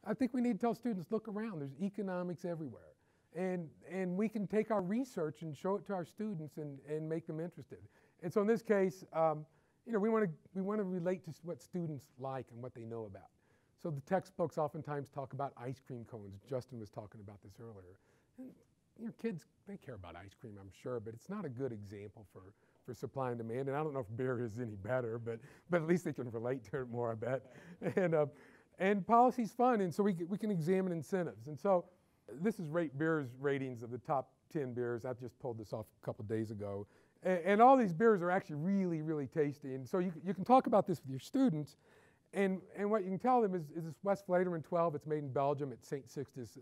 I think we need to tell students, look around. There's economics everywhere. And we can take our research and show it to our students and make them interested. And so in this case, we want to relate to what students like and what they know about. So the textbooks oftentimes talk about ice cream cones. Justin was talking about this earlier. And, kids, they care about ice cream, I'm sure, but it's not a good example for supply and demand. And I don't know if beer is any better, but at least they can relate to it more, I bet. And policy's fun, and so we can examine incentives. And so this is Rate Beer's ratings of the top 10 beers. I just pulled this off a couple days ago. And all these beers are actually really, really tasty. And so you can talk about this with your students. And what you can tell them is this West Vlaerdeman 12. It's made in Belgium at St. Sixtus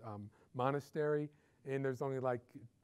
Monastery. And there's only like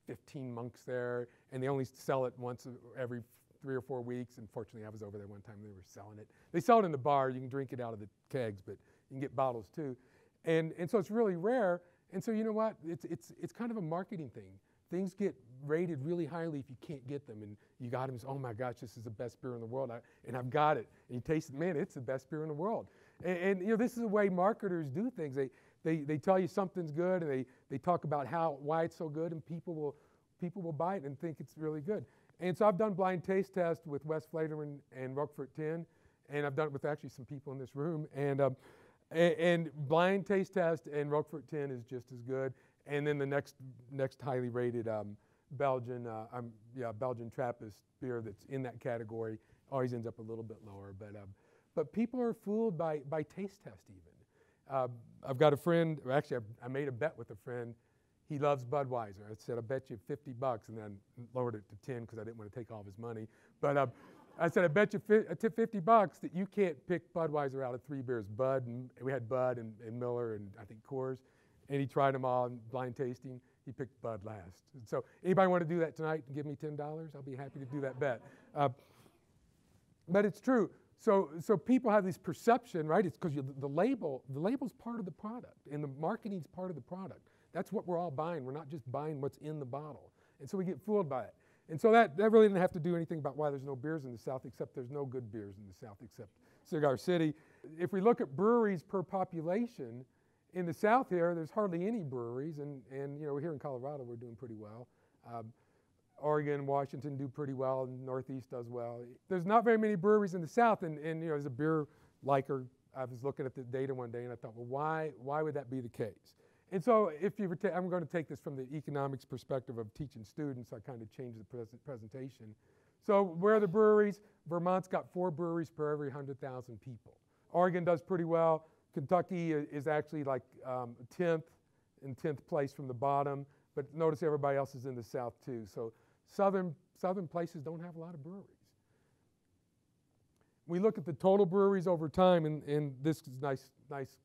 15 monks there. And they only sell it once every 3 or 4 weeks. And fortunately, I was over there one time. They were selling it. They sell it in the bar. You can drink it out of the kegs, but you can get bottles too. And so it's really rare. And so you know what? It's kind of a marketing thing. Things get rated really highly if you can't get them, and you got them. Oh my gosh, this is the best beer in the world, and I've got it. And you taste it, man, it's the best beer in the world. And this is the way marketers do things. They tell you something's good, and they talk about why it's so good, and people will buy it and think it's really good. And so I've done blind taste tests with West Vlaerdeman and Roquefort 10, and I've done it with actually some people in this room. And blind taste test and Roquefort 10 is just as good. And then the next highly rated Belgian Trappist beer that's in that category always ends up a little bit lower. But people are fooled by taste test even. I've got a friend, or actually I made a bet with a friend. He loves Budweiser. I said, I'll bet you $50, and then lowered it to 10 because I didn't want to take all of his money. But I said, I bet you $50 that you can't pick Budweiser out of 3 beers. And we had Bud and Miller and I think Coors. And he tried them all in blind tasting. He picked Bud last. And so anybody want to do that tonight and give me $10? I'll be happy to do that bet. But it's true. So people have this perception, right? It's because the label's part of the product, and the marketing's part of the product. That's what we're all buying. We're not just buying what's in the bottle. And so we get fooled by it. And so that really didn't have to do anything about why there's no beers in the South, except there's no good beers in the South except Cigar City. If we look at breweries per population, in the South here, there's hardly any breweries, and here in Colorado we're doing pretty well. Oregon, Washington do pretty well, and Northeast does well. There's not very many breweries in the South, and as a beer liker, I was looking at the data one day and I thought, well, why would that be the case? And so I'm going to take this from the economics perspective of teaching students. I kind of changed the presentation. So where are the breweries? Vermont's got 4 breweries per every 100,000 people. Oregon does pretty well. Kentucky is actually like 10th place from the bottom, but notice everybody else is in the South too. So southern places don't have a lot of breweries. We look at the total breweries over time, and this is nice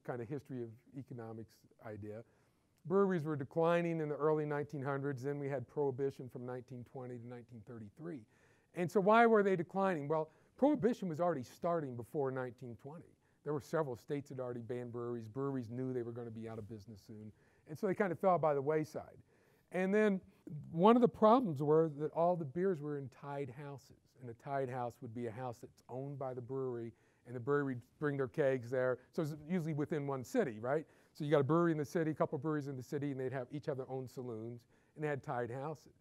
kind of history of economics idea. Breweries were declining in the early 1900s. Then we had Prohibition from 1920 to 1933. And so why were they declining? Well, Prohibition was already starting before 1920. There were several states that already banned breweries. Breweries knew they were going to be out of business soon. And so they kind of fell by the wayside. And then one of the problems were that all the beers were in tied houses. And a tied house would be a house that's owned by the brewery, and the brewery would bring their kegs there. So it's usually within one city, right? So you got a brewery in the city, a couple breweries in the city, and they'd each have their own saloons, and they had tied houses.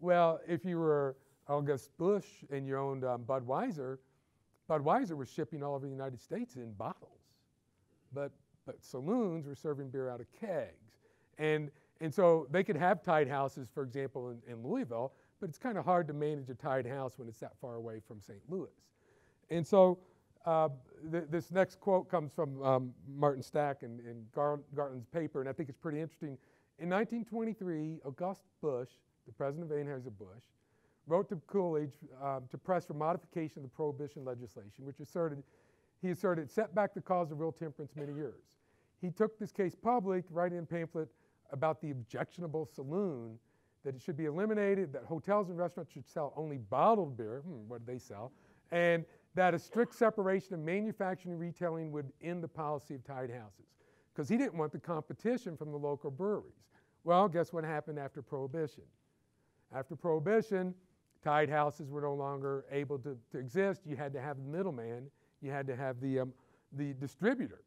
Well, if you were August Busch and you owned Budweiser was shipping all over the United States in bottles. But saloons were serving beer out of kegs. And so they could have tied houses, for example, in Louisville, but it's kind of hard to manage a tied house when it's that far away from St. Louis. And so this next quote comes from Martin Stack and Gartland's paper, and I think it's pretty interesting. In 1923, August Busch, the president of Anheuser-Busch, wrote to Coolidge to press for modification of the Prohibition legislation, which he asserted set back the cause of real temperance many years. He took this case public, writing a pamphlet about the objectionable saloon, that it should be eliminated, that hotels and restaurants should sell only bottled beer, what do they sell, and that a strict separation of manufacturing and retailing would end the policy of tied houses, because he didn't want the competition from the local breweries. Well, guess what happened after Prohibition? After Prohibition, tied houses were no longer able to exist. You had to have the middleman. You had to have the distributors.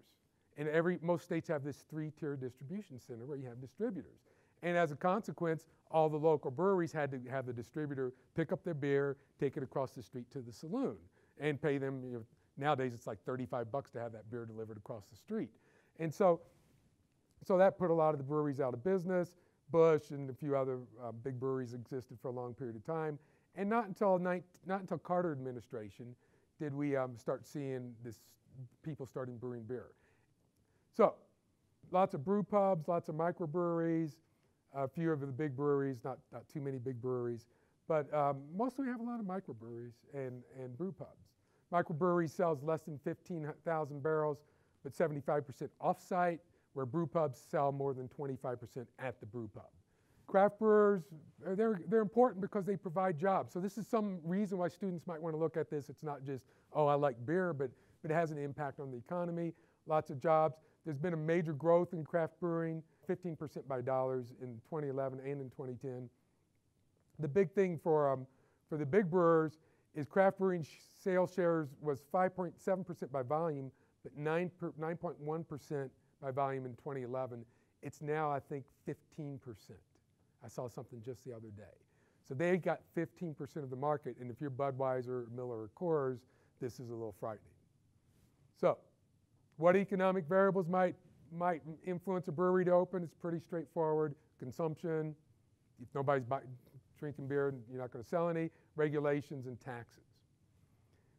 And most states have this 3-tier distribution center where you have distributors. And as a consequence, all the local breweries had to have the distributor pick up their beer, take it across the street to the saloon, and pay them, nowadays it's like $35 to have that beer delivered across the street. And so that put a lot of the breweries out of business. Busch and a few other big breweries existed for a long period of time. And not until Carter administration did we start seeing people starting brewing beer. So lots of brew pubs, lots of microbreweries, a few of the big breweries, not too many big breweries, but mostly we have a lot of microbreweries and brew pubs. Microbreweries sells less than 15,000 barrels, but 75% off-site, where brew pubs sell more than 25% at the brew pub. Craft brewers, they're important because they provide jobs. So this is some reason why students might want to look at this. It's not just, oh, I like beer, but it has an impact on the economy, lots of jobs. There's been a major growth in craft brewing, 15% by dollars in 2011 and in 2010. The big thing for the big brewers is craft brewing sales shares was 5.7% by volume, but 9.1% by volume in 2011. It's now, I think, 15%. I saw something just the other day. So they got 15% of the market, and if you're Budweiser, Miller, or Coors, this is a little frightening. So what economic variables might influence a brewery to open? It's pretty straightforward. Consumption. If nobody's drinking beer, you're not going to sell any. Regulations and taxes.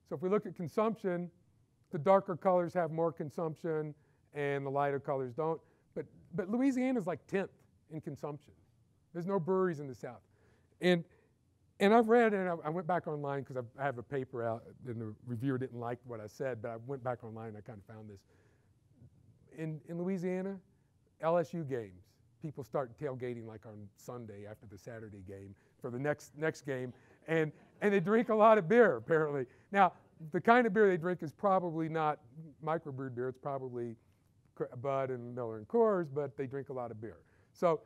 So if we look at consumption, the darker colors have more consumption and the lighter colors don't. But Louisiana's like 10th in consumption. There's no breweries in the South. And I've read, and I went back online because I have a paper out, and the reviewer didn't like what I said, but I went back online and I kind of found this. In Louisiana, LSU games, people start tailgating like on Sunday after the Saturday game for the next game, and they drink a lot of beer, apparently. Now, the kind of beer they drink is probably not microbrewed beer. It's probably Bud and Miller and Coors, but they drink a lot of beer. So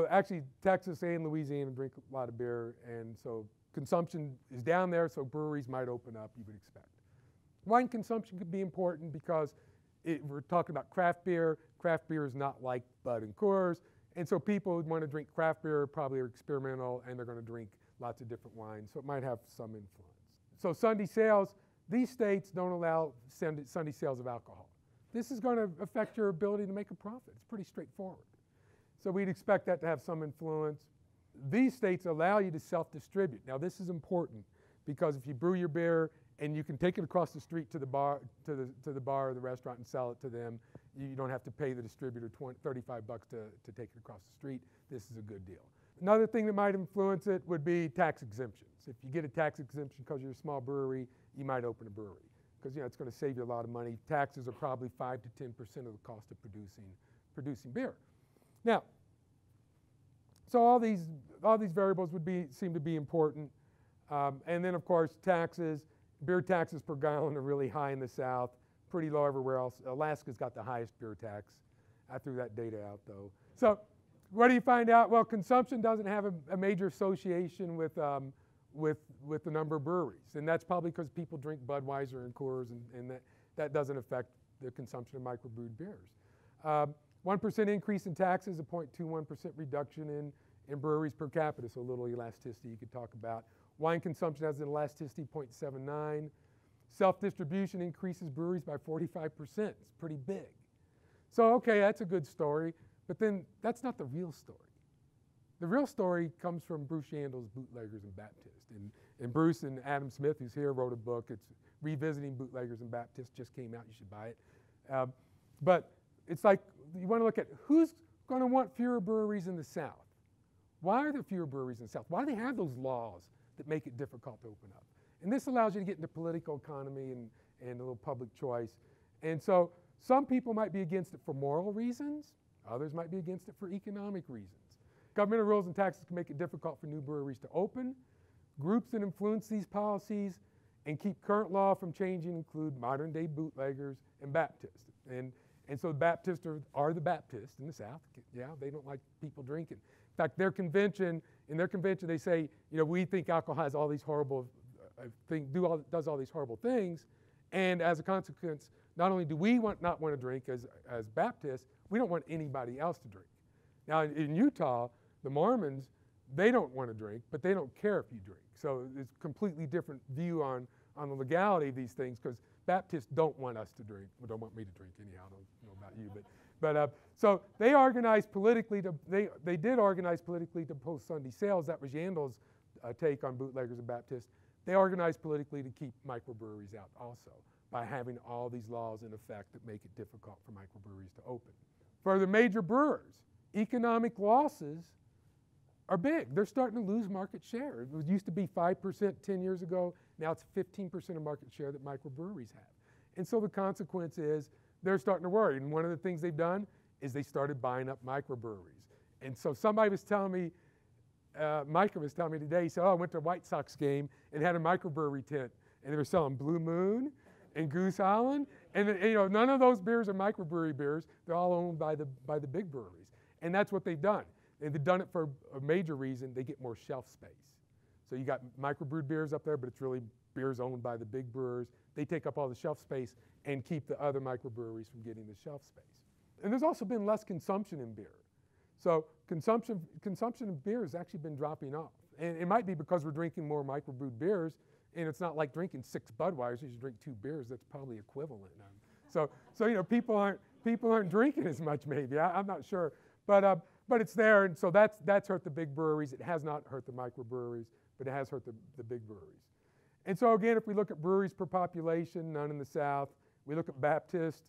actually, Texas and Louisiana drink a lot of beer, and so consumption is down there, so breweries might open up, you would expect. Wine consumption could be important because we're talking about craft beer. Craft beer is not like Bud and Coors, and so people who want to drink craft beer probably are experimental, and they're going to drink lots of different wines, so it might have some influence. So Sunday sales, these states don't allow Sunday sales of alcohol. This is going to affect your ability to make a profit. It's pretty straightforward. So we'd expect that to have some influence. These states allow you to self-distribute. Now this is important because if you brew your beer and you can take it across the street to the bar, to the bar or the restaurant and sell it to them, you don't have to pay the distributor $35 to take it across the street. This is a good deal. Another thing that might influence it would be tax exemptions. If you get a tax exemption because you're a small brewery, you might open a brewery because it's going to save you a lot of money. Taxes are probably 5 to 10% of the cost of producing beer. Now, so all these variables seem to be important, and then of course taxes. Beer taxes per gallon are really high in the South, pretty low everywhere else. Alaska's got the highest beer tax. I threw that data out though. So what do you find out? Well, consumption doesn't have a major association with the number of breweries, and that's probably because people drink Budweiser and Coors, and that doesn't affect the consumption of microbrewed beers. 1% increase in taxes, a 0.21% reduction in breweries per capita, so a little elasticity you could talk about. Wine consumption has an elasticity 0.79. Self-distribution increases breweries by 45%. It's pretty big. So, okay, that's a good story, but then that's not the real story. The real story comes from Bruce Yandle's Bootleggers and Baptists. And Bruce and Adam Smith, who's here, wrote a book. It's Revisiting Bootleggers and Baptists, just came out. You should buy it. But it's like you want to look at who's going to want fewer breweries in the South. Why are there fewer breweries in the South? Why do they have those laws that make it difficult to open up? And this allows you to get into political economy and a little public choice. And so some people might be against it for moral reasons. Others might be against it for economic reasons. Governmental rules and taxes can make it difficult for new breweries to open. Groups that influence these policies and keep current law from changing include modern-day bootleggers and Baptists. And so the Baptists are the Baptists in the South. Yeah, they don't like people drinking. In fact, in their convention, they say, we think alcohol has all these horrible does all these horrible things, and as a consequence, not only do we not want to drink as Baptists, we don't want anybody else to drink. Now in Utah, the Mormons, they don't want to drink, but they don't care if you drink. So it's a completely different view on the legality of these things, because Baptists don't want us to drink. Well, don't want me to drink anyhow. I don't know about you, but so they organized politically they did organize politically to post Sunday sales. That was Yandel's take on bootleggers and Baptists. They organized politically to keep microbreweries out also, by having all these laws in effect that make it difficult for microbreweries to open. For the major brewers, economic losses are big. They're starting to lose market share. It used to be 5% 10 years ago. Now it's 15% of market share that microbreweries have. And so the consequence is they're starting to worry. And one of the things they've done is they started buying up microbreweries. And so somebody was telling me, Micah was telling me today, he said, oh, I went to a White Sox game and had a microbrewery tent. And they were selling Blue Moon and Goose Island. And you know, none of those beers are microbrewery beers. They're all owned by the big breweries. And that's what they've done. And they've done it for a major reason. They get more shelf space. So you got microbrewed beers up there, but it's really beers owned by the big brewers. They take up all the shelf space and keep the other microbreweries from getting the shelf space. And there's also been less consumption in beer. So consumption of beer has actually been dropping off. And it might be because we're drinking more microbrewed beers, and it's not like drinking 6 Budweisers. You drink 2 beers, that's probably equivalent. So you know, people aren't drinking as much maybe. I'm not sure. But it's there, and so that's hurt the big breweries. It has not hurt the microbreweries, but it has hurt the big breweries. And so again, if we look at breweries per population, none in the South. We look at Baptist,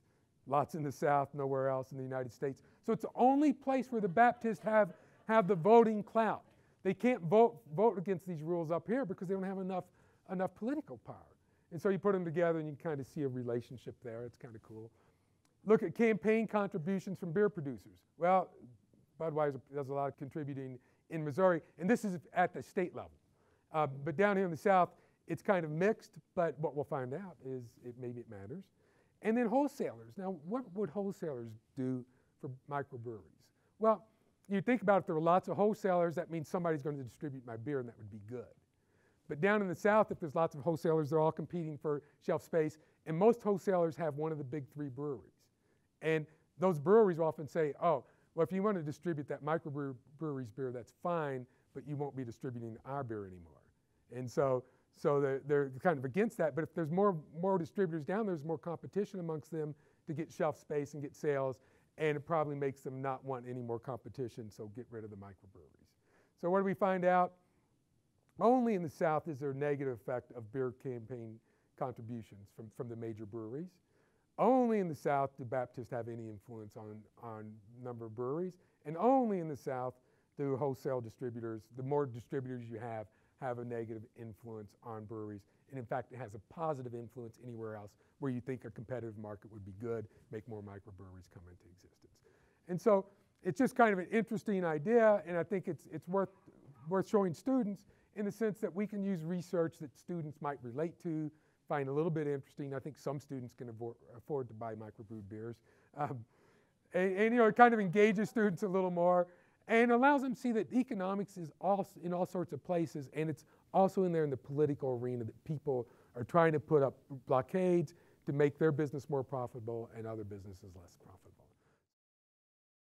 lots in the South, nowhere else in the United States. So it's the only place where the Baptists have the voting clout. They can't vote against these rules up here because they don't have enough political power. And so you put them together and you kind of see a relationship there. It's kind of cool. Look at campaign contributions from beer producers. Well, Budweiser does a lot of contributing in Missouri, and this is at the state level. But down here in the South, it's kind of mixed, but what we'll find out is maybe it matters. And then wholesalers. Now, what would wholesalers do for microbreweries? Well, you think about if there were lots of wholesalers, that means somebody's going to distribute my beer, and that would be good. But down in the South, if there's lots of wholesalers, they're all competing for shelf space, and most wholesalers have one of the big 3 breweries. And those breweries will often say, oh, well, if you want to distribute that microbrewery's beer, that's fine, but you won't be distributing our beer anymore. And so they're kind of against that. But if there's more distributors down there, there's more competition amongst them to get shelf space and get sales, and it probably makes them not want any more competition, so get rid of the microbreweries. So what do we find out? Only in the South is there a negative effect of beer campaign contributions from the major breweries. Only in the South do Baptists have any influence on number of breweries, and only in the South do wholesale distributors, the more distributors you have a negative influence on breweries. And in fact, it has a positive influence anywhere else where you think a competitive market would be good, make more microbreweries come into existence. And so it's just kind of an interesting idea, and I think it's worth showing students in the sense that we can use research that students might relate to, find a little bit interesting. I think some students can afford to buy microbrewed beers. And you know, it kind of engages students a little more and allows them to see that economics is in all sorts of places, and it's also in there in the political arena, that people are trying to put up blockades to make their business more profitable and other businesses less profitable.